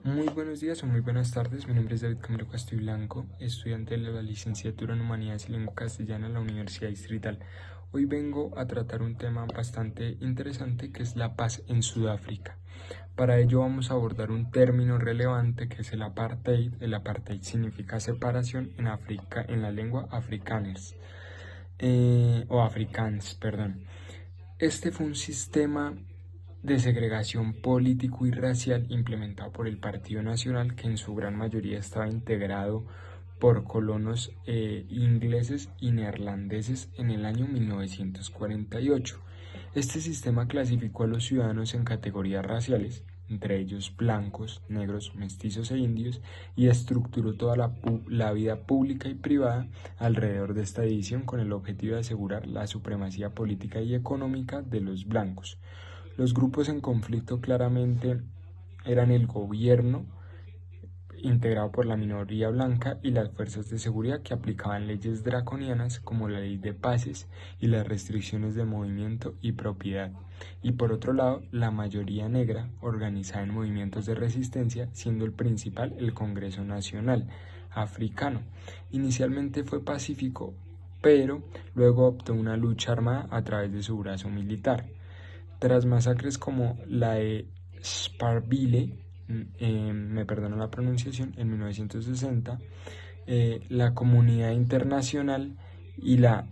Muy buenos días o muy buenas tardes, mi nombre es David Camilo Blanco, estudiante de la licenciatura en Humanidades y Lengua Castellana en la Universidad Distrital. Hoy vengo a tratar un tema bastante interesante que es la paz en Sudáfrica. Para ello vamos a abordar un término relevante que es el apartheid. El apartheid significa separación en África, en la lengua afrikaners, o afrikaans, perdón. Este fue un sistema de segregación político y racial implementado por el Partido Nacional, que en su gran mayoría estaba integrado por colonos ingleses y neerlandeses en el año 1948. Este sistema clasificó a los ciudadanos en categorías raciales, entre ellos blancos, negros, mestizos e indios, y estructuró toda la vida pública y privada alrededor de esta división con el objetivo de asegurar la supremacía política y económica de los blancos. Los grupos en conflicto claramente eran el gobierno, integrado por la minoría blanca, y las fuerzas de seguridad, que aplicaban leyes draconianas como la ley de pases y las restricciones de movimiento y propiedad. Y por otro lado, la mayoría negra, organizada en movimientos de resistencia, siendo el principal el Congreso Nacional Africano. Inicialmente fue pacífico, pero luego optó una lucha armada a través de su brazo militar. Tras masacres como la de Sparville, me perdono la pronunciación, en 1960, la comunidad internacional y la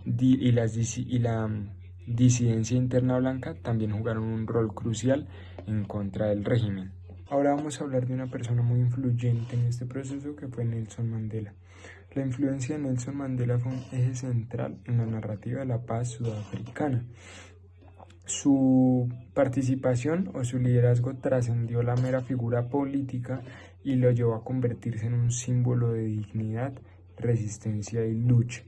disidencia interna blanca también jugaron un rol crucial en contra del régimen. Ahora vamos a hablar de una persona muy influyente en este proceso, que fue Nelson Mandela. La influencia de Nelson Mandela fue un eje central en la narrativa de la paz sudafricana. Su participación o su liderazgo trascendió la mera figura política y lo llevó a convertirse en un símbolo de dignidad, resistencia y lucha.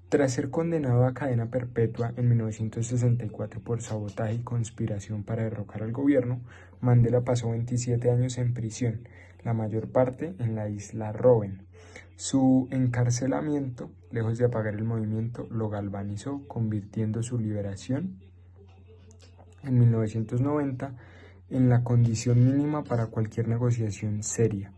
Tras ser condenado a cadena perpetua en 1964 por sabotaje y conspiración para derrocar al gobierno, Mandela pasó 27 años en prisión, la mayor parte en la isla Robben. Su encarcelamiento, lejos de apagar el movimiento, lo galvanizó, convirtiendo su liberación en 1990 en la condición mínima para cualquier negociación seria.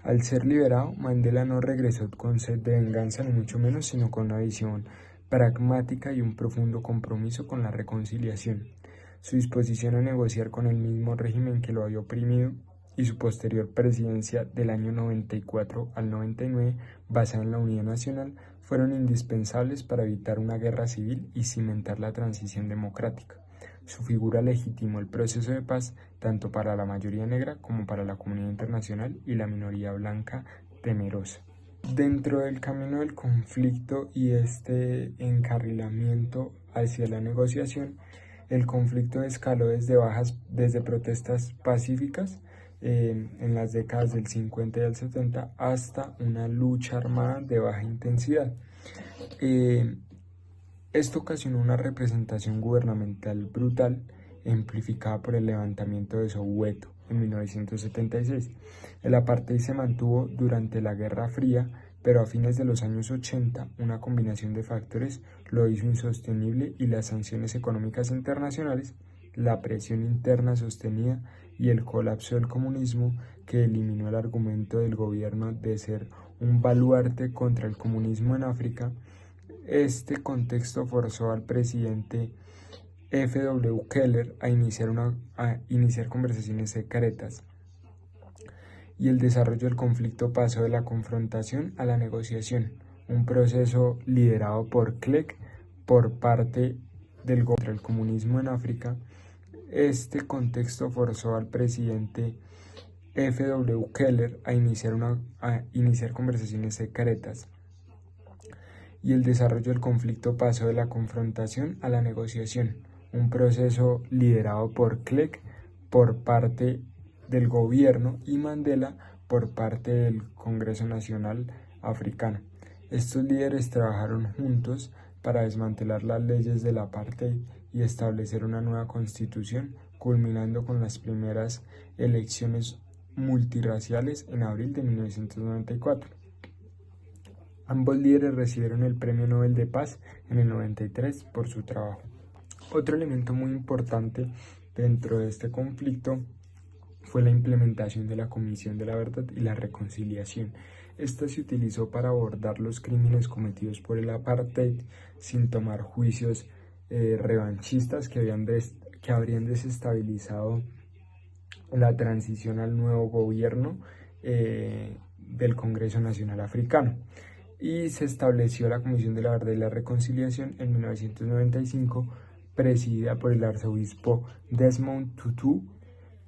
Al ser liberado, Mandela no regresó con sed de venganza, ni mucho menos, sino con una visión pragmática y un profundo compromiso con la reconciliación. Su disposición a negociar con el mismo régimen que lo había oprimido y su posterior presidencia del año 94 al 99, basada en la unidad nacional, fueron indispensables para evitar una guerra civil y cimentar la transición democrática. Su figura legitimó el proceso de paz tanto para la mayoría negra como para la comunidad internacional y la minoría blanca temerosa. Dentro del camino del conflicto y este encarrilamiento hacia la negociación, el conflicto escaló desde protestas pacíficas en las décadas del 50 y del 70 hasta una lucha armada de baja intensidad. Esto ocasionó una representación gubernamental brutal, amplificada por el levantamiento de Soweto en 1976. El apartheid se mantuvo durante la Guerra Fría, pero a fines de los años 80 una combinación de factores lo hizo insostenible, y las sanciones económicas internacionales, la presión interna sostenida y el colapso del comunismo, que eliminó el argumento del gobierno de ser un baluarte contra el comunismo en África. Este contexto forzó al presidente F.W. Keller a iniciar conversaciones secretas, y el desarrollo del conflicto pasó de la confrontación a la negociación, un proceso liderado por Clegg por parte del gobierno contra el comunismo en África. Este contexto forzó al presidente F.W. Keller a iniciar conversaciones secretas, y el desarrollo del conflicto pasó de la confrontación a la negociación, un proceso liderado por Clegg por parte del gobierno y Mandela por parte del Congreso Nacional Africano. Estos líderes trabajaron juntos para desmantelar las leyes del apartheid y establecer una nueva constitución, culminando con las primeras elecciones multirraciales en abril de 1994. Ambos líderes recibieron el Premio Nobel de Paz en el 93 por su trabajo. Otro elemento muy importante dentro de este conflicto fue la implementación de la Comisión de la Verdad y la Reconciliación. Esta se utilizó para abordar los crímenes cometidos por el apartheid sin tomar juicios revanchistas que habrían desestabilizado la transición al nuevo gobierno del Congreso Nacional Africano. Y se estableció la Comisión de la Verdad y la Reconciliación en 1995, presidida por el arzobispo Desmond Tutu.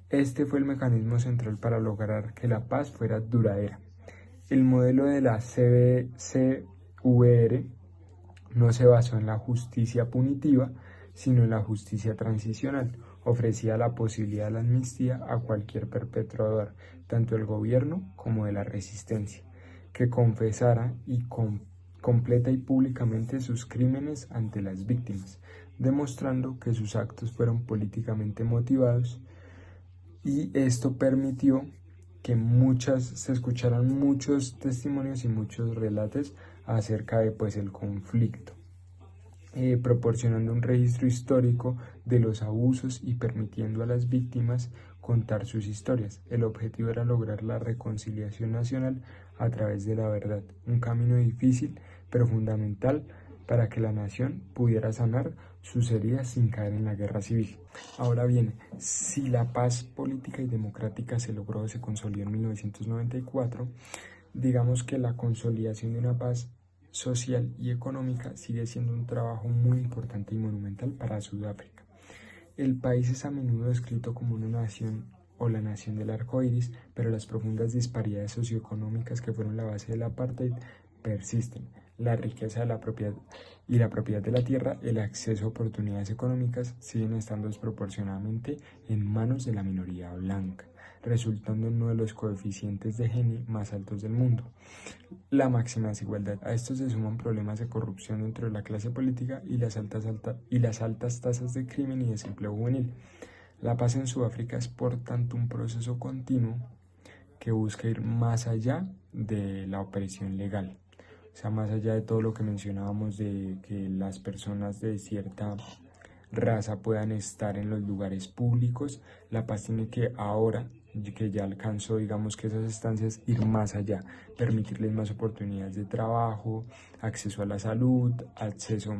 Este fue el mecanismo central para lograr que la paz fuera duradera. El modelo de la CVR no se basó en la justicia punitiva, sino en la justicia transicional. Ofrecía la posibilidad de la amnistía a cualquier perpetrador, tanto del gobierno como de la resistencia, que confesara completa y públicamente sus crímenes ante las víctimas, demostrando que sus actos fueron políticamente motivados, y esto permitió que se escucharan muchos testimonios y muchos relatos acerca de el conflicto, proporcionando un registro histórico de los abusos y permitiendo a las víctimas contar sus historias. El objetivo era lograr la reconciliación nacional a través de la verdad, un camino difícil pero fundamental para que la nación pudiera sanar sus heridas sin caer en la guerra civil. Ahora bien, si la paz política y democrática se logró, se consolidó en 1994, digamos que la consolidación de una paz social y económica sigue siendo un trabajo muy importante y monumental para Sudáfrica. El país es a menudo descrito como una nación o la nación del arco iris, pero las profundas disparidades socioeconómicas que fueron la base del apartheid persisten. La riqueza de la propiedad y la propiedad de la tierra, el acceso a oportunidades económicas siguen estando desproporcionadamente en manos de la minoría blanca, resultando en uno de los coeficientes de Gini más altos del mundo. La máxima desigualdad. A esto se suman problemas de corrupción dentro de la clase política y las altas tasas de crimen y desempleo juvenil. La paz en Sudáfrica es por tanto un proceso continuo que busca ir más allá de la opresión legal. O sea, más allá de todo lo que mencionábamos de que las personas de cierta raza puedan estar en los lugares públicos, la paz tiene que ahora, que ya alcanzó, digamos que esas estancias, ir más allá, permitirles más oportunidades de trabajo, acceso a la salud, acceso,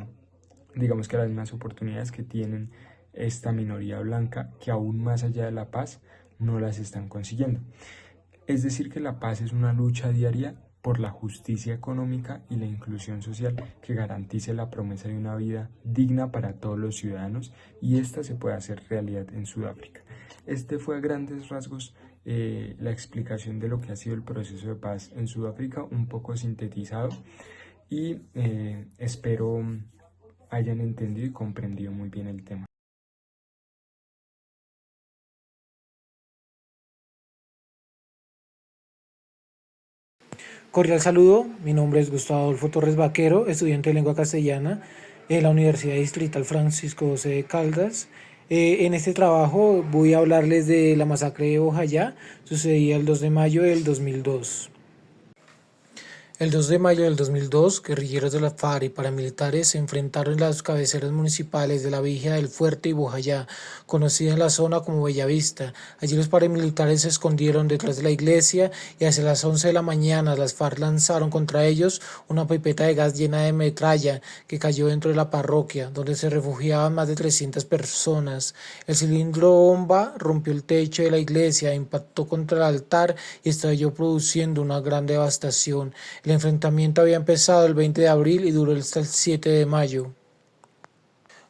digamos que a las mismas oportunidades que tienen esta minoría blanca, que aún más allá de la paz no las están consiguiendo. Es decir, que la paz es una lucha diaria por la justicia económica y la inclusión social que garantice la promesa de una vida digna para todos los ciudadanos, y esta se puede hacer realidad en Sudáfrica. Este fue a grandes rasgos la explicación de lo que ha sido el proceso de paz en Sudáfrica, un poco sintetizado, y espero hayan entendido y comprendido muy bien el tema. Cordial saludo, mi nombre es Gustavo Adolfo Torres Vaquero, estudiante de lengua castellana en la Universidad Distrital Francisco José de Caldas. En este trabajo voy a hablarles de la masacre de Bojayá, sucedida el 2 de mayo del 2002. El 2 de mayo del 2002, guerrilleros de la FARC y paramilitares se enfrentaron en las cabeceras municipales de La Vigia del Fuerte y Bojayá, conocida en la zona como Bellavista. Allí los paramilitares se escondieron detrás de la iglesia y hacia las 11 de la mañana las FARC lanzaron contra ellos una pipeta de gas llena de metralla que cayó dentro de la parroquia, donde se refugiaban más de 300 personas. El cilindro bomba rompió el techo de la iglesia, impactó contra el altar y estalló produciendo una gran devastación. El enfrentamiento había empezado el 20 de abril y duró hasta el 7 de mayo.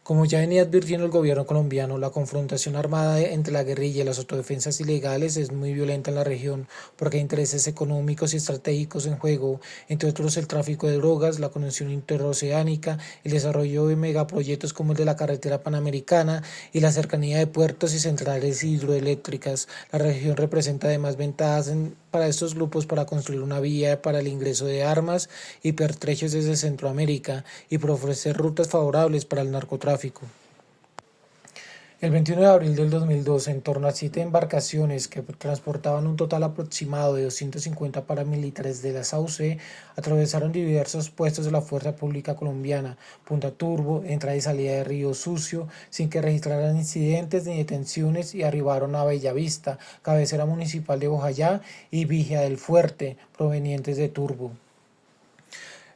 Como ya venía advirtiendo el gobierno colombiano, la confrontación armada entre la guerrilla y las autodefensas ilegales es muy violenta en la región porque hay intereses económicos y estratégicos en juego, entre otros el tráfico de drogas, la conexión interoceánica, el desarrollo de megaproyectos como el de la carretera panamericana y la cercanía de puertos y centrales hidroeléctricas. La región representa además ventajas para estos grupos para construir una vía para el ingreso de armas y pertrechos desde Centroamérica y por ofrecer rutas favorables para el narcotráfico. El 21 de abril del 2002, en torno a 7 embarcaciones que transportaban un total aproximado de 250 paramilitares de la SAUC atravesaron diversos puestos de la Fuerza Pública Colombiana, Punta Turbo, entrada y salida de Río Sucio, sin que registraran incidentes ni detenciones y arribaron a Bellavista, cabecera municipal de Bojayá, y Vigia del Fuerte, provenientes de Turbo.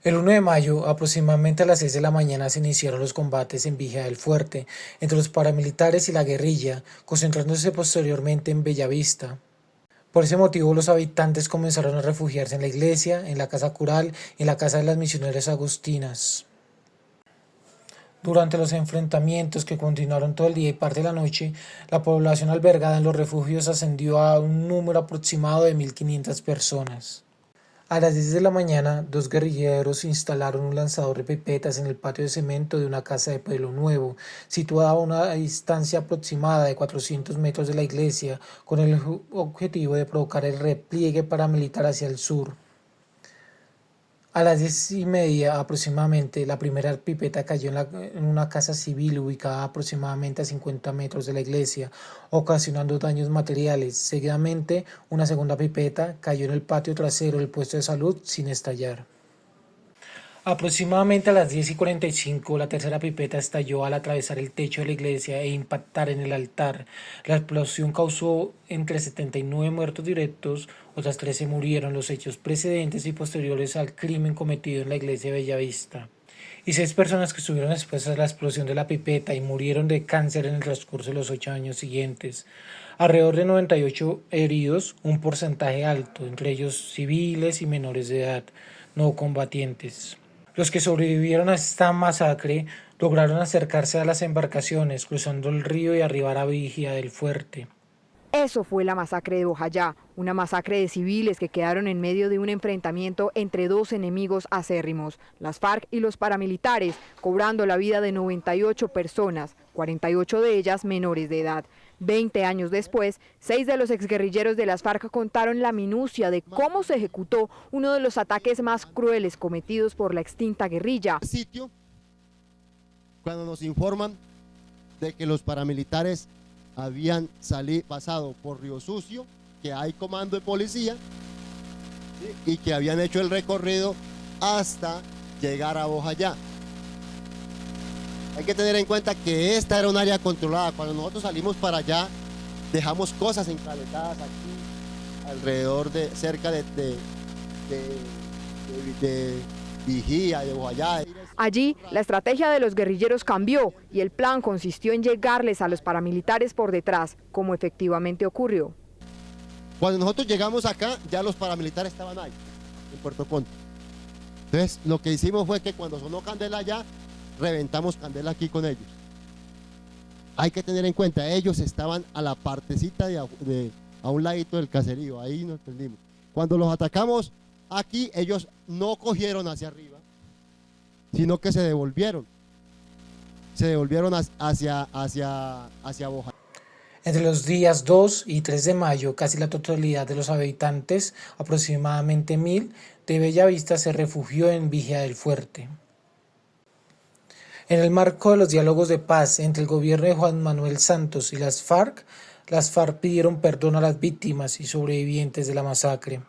El 1 de mayo, aproximadamente a las 6 de la mañana, se iniciaron los combates en Vigia del Fuerte entre los paramilitares y la guerrilla, concentrándose posteriormente en Bellavista. Por ese motivo, los habitantes comenzaron a refugiarse en la iglesia, en la casa cural y en la casa de las misioneras agustinas. Durante los enfrentamientos que continuaron todo el día y parte de la noche, la población albergada en los refugios ascendió a un número aproximado de 1.500 personas. A las 10 de la mañana, 2 guerrilleros instalaron un lanzador de pipetas en el patio de cemento de una casa de Pueblo Nuevo, situada a una distancia aproximada de 400 metros de la iglesia, con el objetivo de provocar el repliegue paramilitar hacia el sur. A las 10:30 aproximadamente, la primera pipeta cayó en una casa civil ubicada aproximadamente a 50 metros de la iglesia, ocasionando daños materiales. Seguidamente, una segunda pipeta cayó en el patio trasero del puesto de salud sin estallar. Aproximadamente a las 10:45, la tercera pipeta estalló al atravesar el techo de la iglesia e impactar en el altar. La explosión causó entre 79 muertos directos, otras 13 murieron, los hechos precedentes y posteriores al crimen cometido en la iglesia de Bellavista. Y 6 personas que estuvieron expuestas a la explosión de la pipeta y murieron de cáncer en el transcurso de los 8 años siguientes. Alrededor de 98 heridos, un porcentaje alto, entre ellos civiles y menores de edad, no combatientes. Los que sobrevivieron a esta masacre lograron acercarse a las embarcaciones, cruzando el río y arribar a Vigia del Fuerte. Eso fue la masacre de Bojayá, una masacre de civiles que quedaron en medio de un enfrentamiento entre dos enemigos acérrimos, las FARC y los paramilitares, cobrando la vida de 98 personas, 48 de ellas menores de edad. 20 años después, 6 de los exguerrilleros de las FARC contaron la minucia de cómo se ejecutó uno de los ataques más crueles cometidos por la extinta guerrilla. Sitio, cuando nos informan de que los paramilitares habían pasado por Río Sucio, que hay comando de policía, ¿sí? Y que habían hecho el recorrido hasta llegar a Bojayá. Hay que tener en cuenta que esta era un área controlada. Cuando nosotros salimos para allá, dejamos cosas encaletadas aquí, alrededor de, cerca de Vigía, de Bojayá. Allí, la estrategia de los guerrilleros cambió y el plan consistió en llegarles a los paramilitares por detrás, como efectivamente ocurrió. Cuando nosotros llegamos acá, ya los paramilitares estaban ahí, en Puerto Conte. Entonces, lo que hicimos fue que cuando sonó candela allá, reventamos candela aquí con ellos. Hay que tener en cuenta, ellos estaban a la partecita a un ladito del caserío, ahí nos entendimos. Cuando los atacamos aquí, ellos no cogieron hacia arriba, sino que se devolvieron hacia Bojayá. Entre los días 2 y 3 de mayo, casi la totalidad de los habitantes, aproximadamente 1.000, de Bellavista se refugió en Vigia del Fuerte. En el marco de los diálogos de paz entre el gobierno de Juan Manuel Santos y las FARC pidieron perdón a las víctimas y sobrevivientes de la masacre.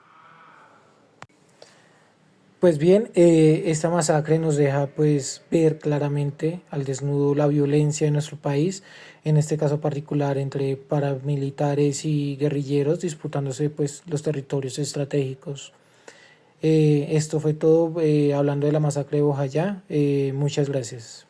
Pues bien, esta masacre nos deja pues ver claramente al desnudo la violencia en nuestro país, en este caso particular entre paramilitares y guerrilleros disputándose pues los territorios estratégicos. Esto fue todo hablando de la masacre de Bojayá. Muchas gracias.